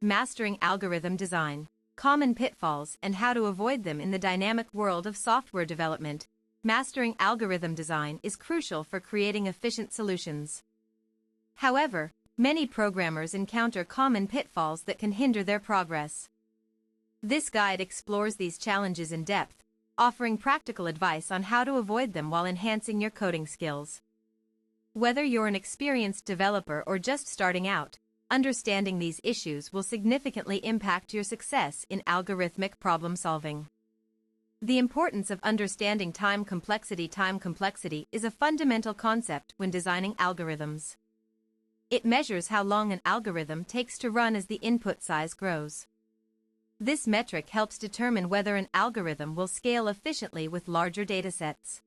Mastering Algorithm Design, Common Pitfalls and How to Avoid Them in the Dynamic World of Software Development. Mastering algorithm design is crucial for creating efficient solutions. However, many programmers encounter common pitfalls that can hinder their progress. This guide explores these challenges in depth, offering practical advice on how to avoid them while enhancing your coding skills. Whether you're an experienced developer or just starting out, understanding these issues will significantly impact your success in algorithmic problem solving. The importance of understanding time complexity. Time complexity is a fundamental concept when designing algorithms. It measures how long an algorithm takes to run as the input size grows. This metric helps determine whether an algorithm will scale efficiently with larger datasets.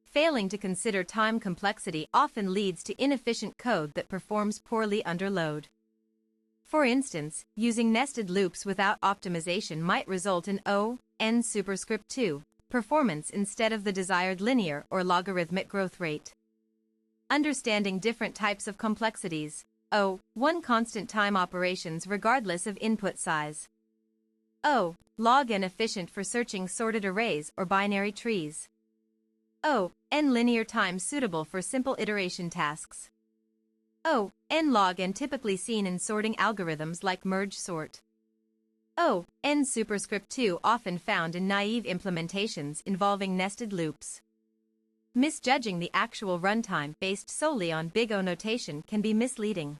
Failing to consider time complexity often leads to inefficient code that performs poorly under load. For instance, using nested loops without optimization might result in O(n) superscript 2 performance instead of the desired linear or logarithmic growth rate. Understanding different types of complexities. O(1) constant time operations regardless of input size. O(log(n) efficient for searching sorted arrays or binary trees. O(n) linear time suitable for simple iteration tasks. O(n) log(n) typically seen in sorting algorithms like merge sort. O(n) superscript 2 often found in naive implementations involving nested loops. Misjudging the actual runtime based solely on big O notation can be misleading.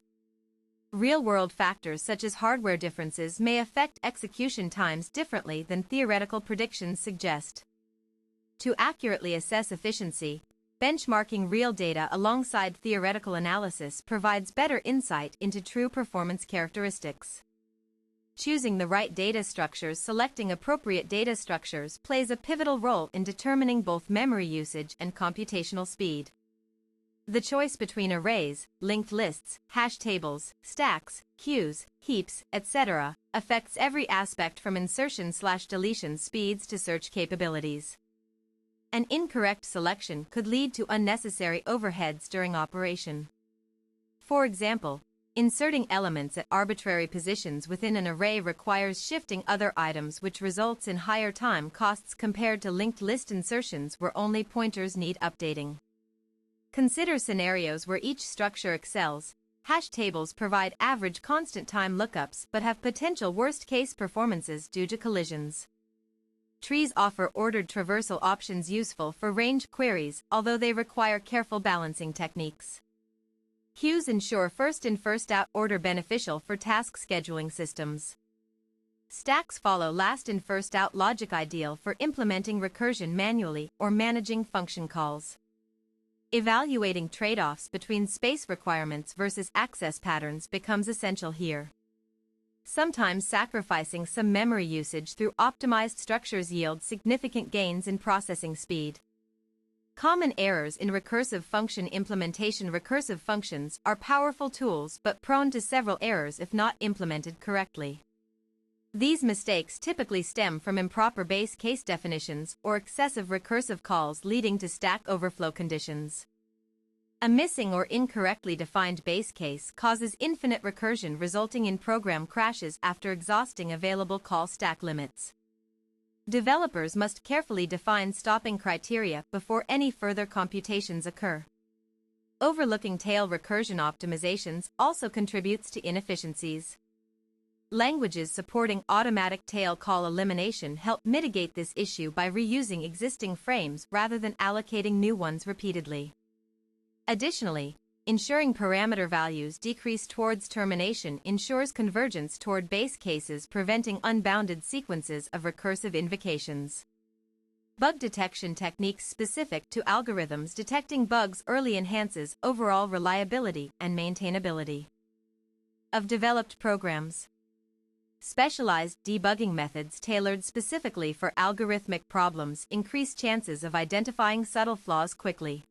Real-world factors such as hardware differences may affect execution times differently than theoretical predictions suggest. To accurately assess efficiency, benchmarking real data alongside theoretical analysis provides better insight into true performance characteristics. Choosing the right data structures. Selecting appropriate data structures plays a pivotal role in determining both memory usage and computational speed. The choice between arrays, linked lists, hash tables, stacks, queues, heaps, etc., affects every aspect from insertion/deletion speeds to search capabilities. An incorrect selection could lead to unnecessary overheads during operation. For example, inserting elements at arbitrary positions within an array requires shifting other items, which results in higher time costs compared to linked list insertions where only pointers need updating. Consider scenarios where each structure excels. Hash tables provide average constant time lookups but have potential worst-case performances due to collisions. Trees offer ordered traversal options useful for range queries, although they require careful balancing techniques. Queues ensure first-in first-out order, beneficial for task scheduling systems. Stacks follow last-in first-out logic, ideal for implementing recursion manually or managing function calls. Evaluating trade-offs between space requirements versus access patterns becomes essential here. Sometimes sacrificing some memory usage through optimized structures yields significant gains in processing speed. Common errors in recursive function implementation. Recursive functions are powerful tools but prone to several errors if not implemented correctly. These mistakes typically stem from improper base case definitions or excessive recursive calls, leading to stack overflow conditions. A missing or incorrectly defined base case causes infinite recursion, resulting in program crashes after exhausting available call stack limits. Developers must carefully define stopping criteria before any further computations occur. Overlooking tail recursion optimizations also contributes to inefficiencies. Languages supporting automatic tail call elimination help mitigate this issue by reusing existing frames rather than allocating new ones repeatedly. Additionally, ensuring parameter values decrease towards termination ensures convergence toward base cases, preventing unbounded sequences of recursive invocations. Bug detection techniques specific to algorithms. Detecting bugs early enhances overall reliability and maintainability of developed programs. Specialized debugging methods tailored specifically for algorithmic problems increase chances of identifying subtle flaws quickly.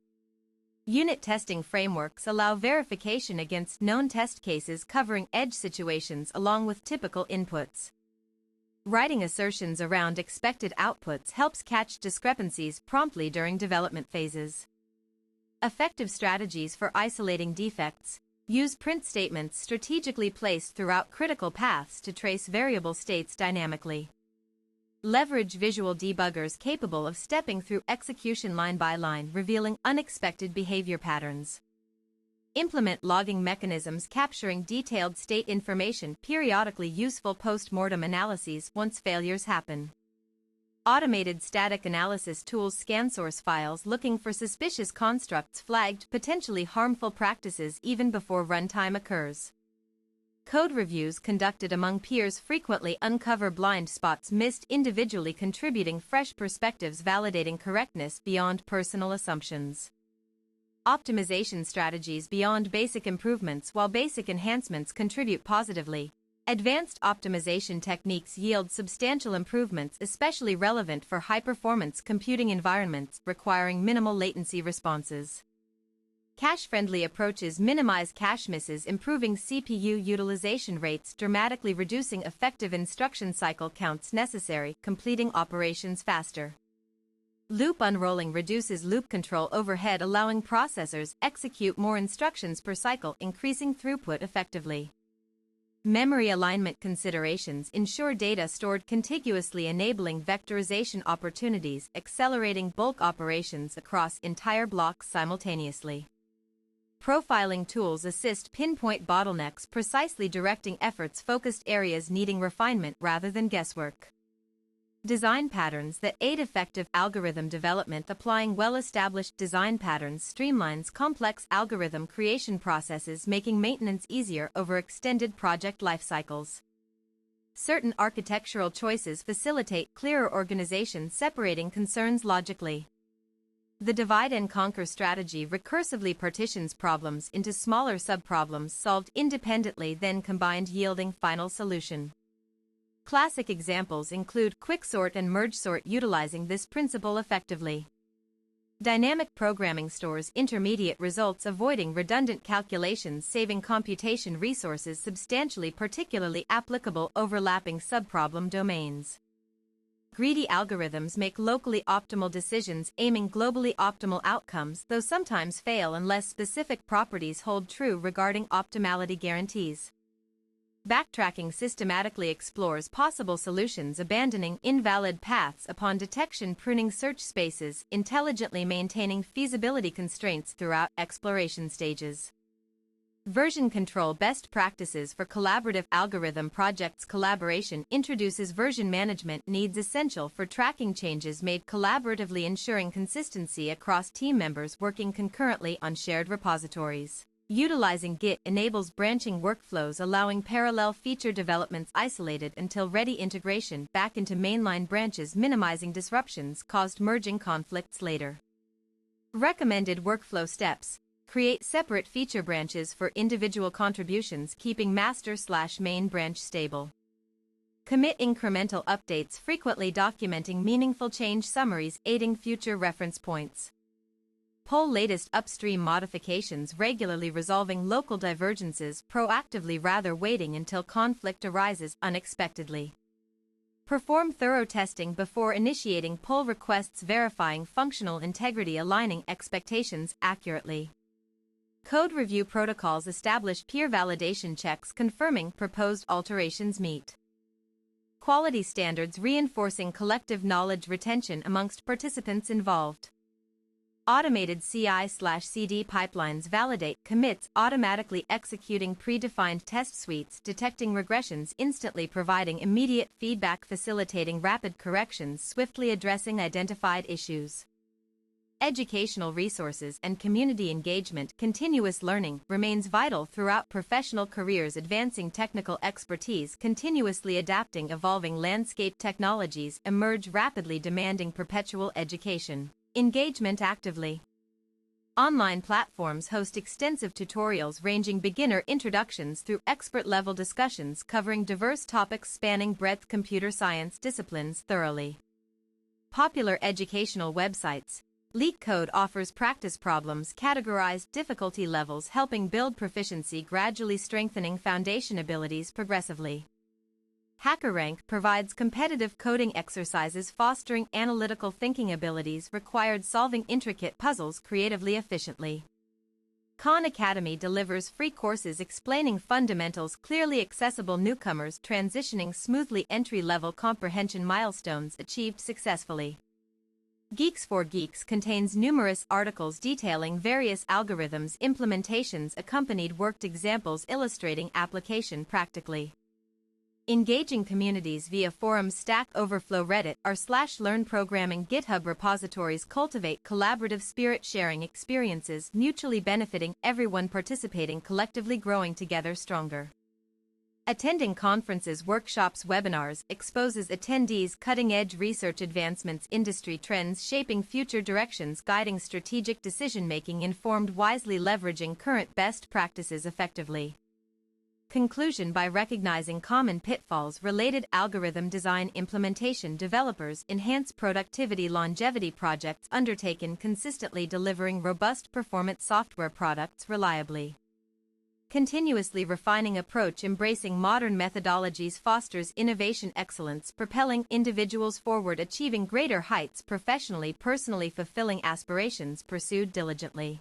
Unit testing frameworks allow verification against known test cases, covering edge situations along with typical inputs. Writing assertions around expected outputs helps catch discrepancies promptly during development phases. Effective strategies for isolating defects. Use print statements strategically placed throughout critical paths to trace variable states dynamically. Leverage visual debuggers capable of stepping through execution line by line, revealing unexpected behavior patterns. Implement logging mechanisms capturing detailed state information, periodically useful post-mortem analyses once failures happen. Automated static analysis tools scan source files looking for suspicious constructs, flagged potentially harmful practices even before runtime occurs. Code reviews conducted among peers frequently uncover blind spots missed individually, contributing fresh perspectives, validating correctness beyond personal assumptions. Optimization strategies beyond basic improvements. While basic enhancements contribute positively, advanced optimization techniques yield substantial improvements, especially relevant for high-performance computing environments requiring minimal latency responses. Cache-friendly approaches minimize cache misses, improving CPU utilization rates, dramatically reducing effective instruction cycle counts necessary, completing operations faster. Loop unrolling reduces loop control overhead, allowing processors execute more instructions per cycle, increasing throughput effectively. Memory alignment considerations ensure data stored contiguously, enabling vectorization opportunities, accelerating bulk operations across entire blocks simultaneously. Profiling tools assist pinpoint bottlenecks, precisely directing efforts focused areas needing refinement rather than guesswork. Design patterns that aid effective algorithm development. Applying well-established design patterns streamlines complex algorithm creation processes, making maintenance easier over extended project lifecycles. Certain architectural choices facilitate clearer organization, separating concerns logically. The divide-and-conquer strategy recursively partitions problems into smaller subproblems solved independently, then combined, yielding final solution. Classic examples include quicksort and mergesort, utilizing this principle effectively. Dynamic programming stores intermediate results, avoiding redundant calculations, saving computation resources substantially, particularly applicable overlapping subproblem domains. Greedy algorithms make locally optimal decisions, aiming globally optimal outcomes, though sometimes fail unless specific properties hold true regarding optimality guarantees. Backtracking systematically explores possible solutions, abandoning invalid paths upon detection, pruning search spaces, intelligently maintaining feasibility constraints throughout exploration stages. Version control best practices for collaborative algorithm projects. Collaboration introduces version management needs essential for tracking changes made collaboratively, ensuring consistency across team members working concurrently on shared repositories. Utilizing Git enables branching workflows, allowing parallel feature developments isolated until ready integration back into mainline branches, minimizing disruptions caused merging conflicts later. Recommended workflow steps: create separate feature branches for individual contributions, keeping master/main branch stable. Commit incremental updates, frequently documenting meaningful change summaries, aiding future reference points. Poll latest upstream modifications, regularly resolving local divergences proactively rather waiting until conflict arises unexpectedly. Perform thorough testing before initiating pull requests, verifying functional integrity, aligning expectations accurately. Code review protocols establish peer validation checks, confirming proposed alterations meet quality standards, reinforcing collective knowledge retention amongst participants involved. Automated CI/CD pipelines validate commits, automatically executing predefined test suites, detecting regressions instantly, providing immediate feedback, facilitating rapid corrections, swiftly addressing identified issues. Educational resources and community engagement. Continuous learning remains vital throughout professional careers, advancing technical expertise, continuously adapting evolving landscape. Technologies emerge rapidly, demanding perpetual education. Engagement actively. Online platforms host extensive tutorials ranging beginner introductions through expert-level discussions covering diverse topics spanning breadth computer science disciplines thoroughly. Popular educational websites. LeetCode offers practice problems, categorized difficulty levels, helping build proficiency, gradually strengthening foundation abilities progressively. HackerRank provides competitive coding exercises, fostering analytical thinking abilities required, solving intricate puzzles creatively efficiently. Khan Academy delivers free courses explaining fundamentals clearly accessible newcomers transitioning smoothly entry-level comprehension milestones achieved successfully. Geeks for Geeks contains numerous articles detailing various algorithms implementations accompanied worked examples illustrating application practically. Engaging communities via forums Stack Overflow Reddit r/learn programming GitHub repositories cultivate collaborative spirit sharing experiences mutually benefiting everyone participating collectively growing together stronger. Attending conferences workshops webinars exposes attendees cutting-edge research advancements industry trends shaping future directions guiding strategic decision-making informed wisely leveraging current best practices effectively. Conclusion by recognizing common pitfalls related algorithm design implementation developers enhance productivity longevity projects undertaken consistently delivering robust performance software products reliably. Continuously refining approach embracing modern methodologies fosters innovation excellence propelling individuals forward achieving greater heights professionally personally fulfilling aspirations pursued diligently.